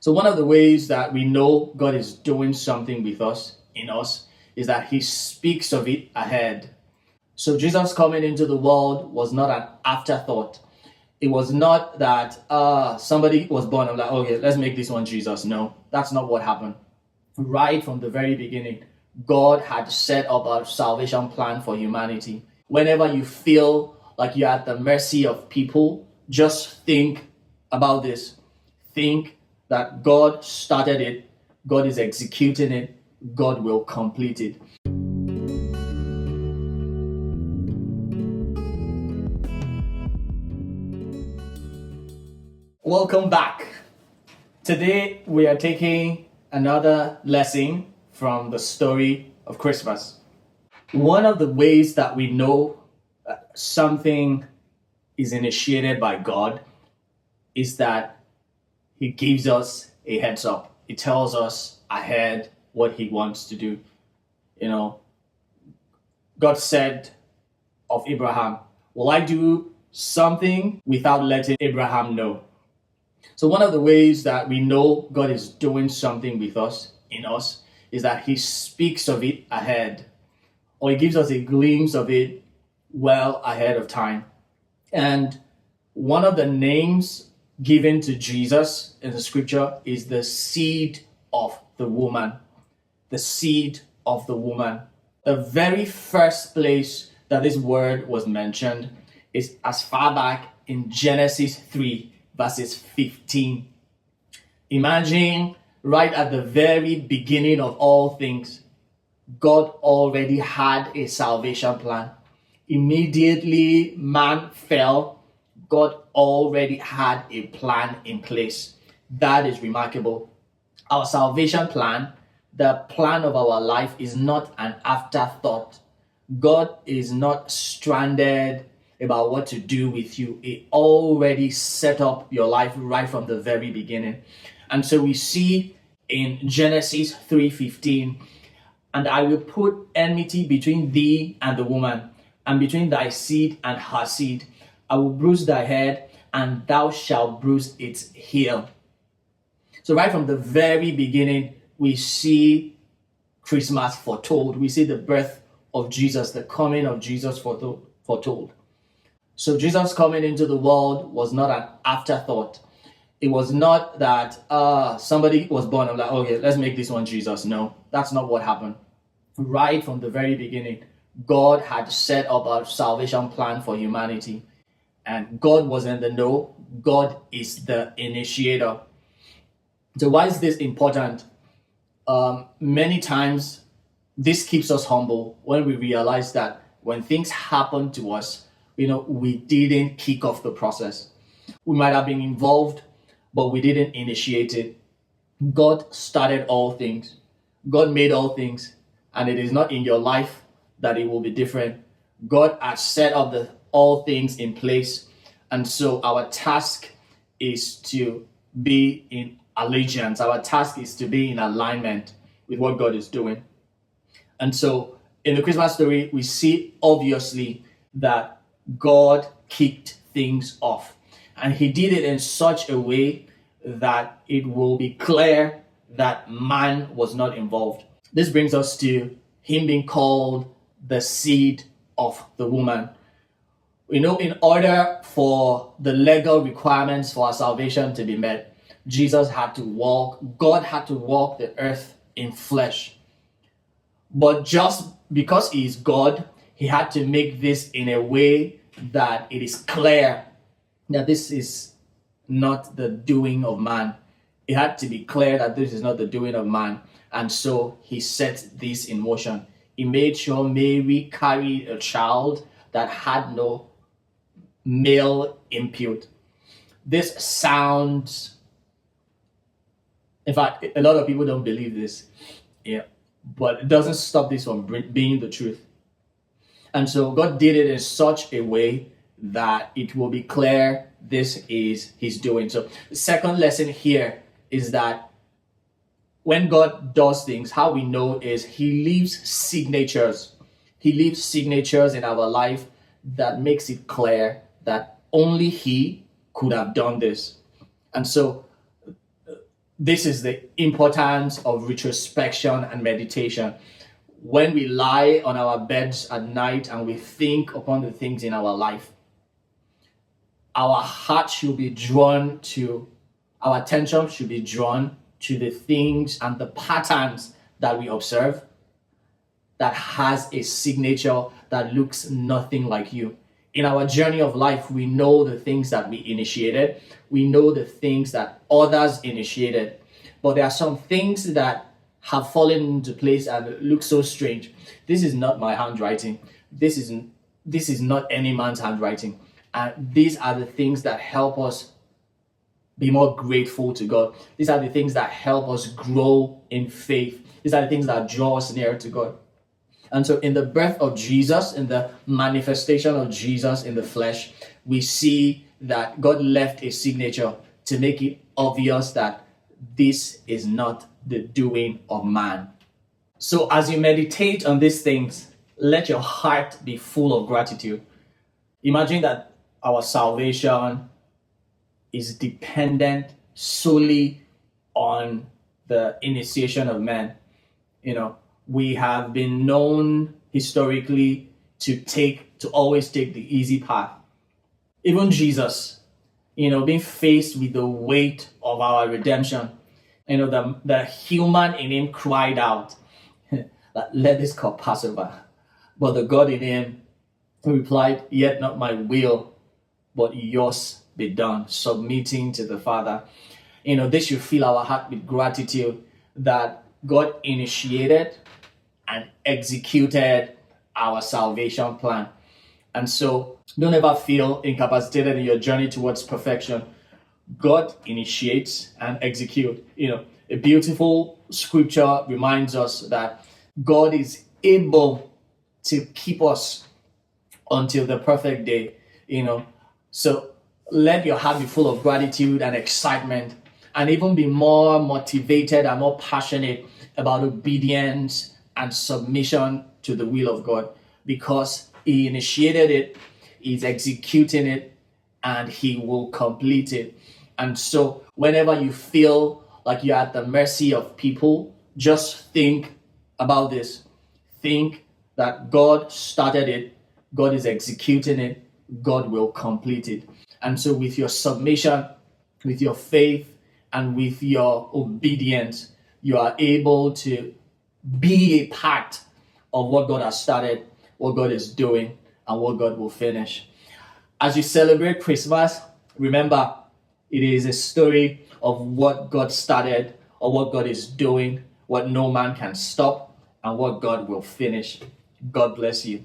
So one of the ways that we know God is doing something with us, in us, is that he speaks of it ahead. So Jesus coming into the world was not an afterthought. It was not that somebody was born and like, okay, let's make this one Jesus. No, that's not what happened. Right from the very beginning, God had set up a salvation plan for humanity. Whenever you feel like you're at the mercy of people, just think about this. Think that God started it, God is executing it, God will complete it. Welcome back. Today we are taking another lesson from the story of Christmas. One of the ways that we know something is initiated by God is that he gives us a heads up. He tells us ahead what he wants to do. You know, God said of Abraham, will I do something without letting Abraham know? So one of the ways that we know God is doing something with us, in us, is that he speaks of it ahead, or he gives us a glimpse of it well ahead of time. And one of the names given to Jesus in the scripture is the seed of the woman. The seed of the woman. The very first place that this word was mentioned is as far back in Genesis 3, verses 15. Imagine right at the very beginning of all things, God already had a salvation plan. Immediately man fell, God already had a plan in place. That is remarkable. Our salvation plan, the plan of our life, is not an afterthought. God is not stranded about what to do with you. He already set up your life right from the very beginning. And so we see in Genesis 3:15, and I will put enmity between thee and the woman, and between thy seed and her seed. I will bruise thy head, and thou shalt bruise its heel. So right from the very beginning, we see Christmas foretold. We see the birth of Jesus, the coming of Jesus foretold. So Jesus coming into the world was not an afterthought. It was not that somebody was born and like, okay, let's make this one Jesus. No, that's not what happened. Right from the very beginning, God had set up a salvation plan for humanity. And God was in the know. God is the initiator. So why is this important? Many times, this keeps us humble when we realize that when things happen to us, we didn't kick off the process. We might have been involved, but we didn't initiate it. God started all things. God made all things. And it is not in your life that it will be different. God has set up all things in place. And so our task is to be in allegiance. Our task is to be in alignment with what God is doing. And so in the Christmas story, we see obviously that God kicked things off. And he did it in such a way that it will be clear that man was not involved. This brings us to him being called the seed of the woman. In order for the legal requirements for our salvation to be met, God had to walk the earth in flesh. But just because he is God, he had to make this in a way that it is clear that this is not the doing of man. It had to be clear that this is not the doing of man. And so he set this in motion. He made sure Mary carried a child that had no male input. This sounds, in fact, a lot of people don't believe this. Yeah. But it doesn't stop this from being the truth. And so God did it in such a way that it will be clear this is his doing. So the second lesson here is that when God does things, how we know is he leaves signatures. He leaves signatures in our life that makes it clear that only he could have done this. And so This is the importance of retrospection and meditation. When we lie on our beds at night and we think upon the things in our life, our heart should be drawn to, our attention should be drawn to the things and the patterns that we observe that has a signature that looks nothing like you. In our journey of life, we know the things that we initiated. We know the things that others initiated. But there are some things that have fallen into place and look so strange. This is not my handwriting. This is not any man's handwriting. And these are the things that help us be more grateful to God. These are the things that help us grow in faith. These are the things that draw us nearer to God. And so in the birth of Jesus, in the manifestation of Jesus in the flesh, we see that God left a signature to make it obvious that this is not the doing of man. So as you meditate on these things, let your heart be full of gratitude. Imagine that our salvation is dependent solely on the initiation of man. We have been known historically to always take the easy path. Even Jesus, being faced with the weight of our redemption, the human in him cried out, let this cup pass over. But the God in him replied, yet not my will, but yours be done, submitting to the Father. This should fill our heart with gratitude that God initiated and executed our salvation plan. And so don't ever feel incapacitated in your journey towards perfection. God initiates and executes. A beautiful scripture reminds us that God is able to keep us until the perfect day. So let your heart be full of gratitude and excitement, and even be more motivated and more passionate about obedience and submission to the will of God, because he initiated it, he's executing it, and he will complete it. And so whenever you feel like you're at the mercy of people, just think about this. Think that God started it, God is executing it, God will complete it. And so with your submission, with your faith, and with your obedience, you are able to be a part of what God has started, what God is doing, and what God will finish. As you celebrate Christmas, remember, it is a story of what God started, or what God is doing, what no man can stop, and what God will finish. God bless you.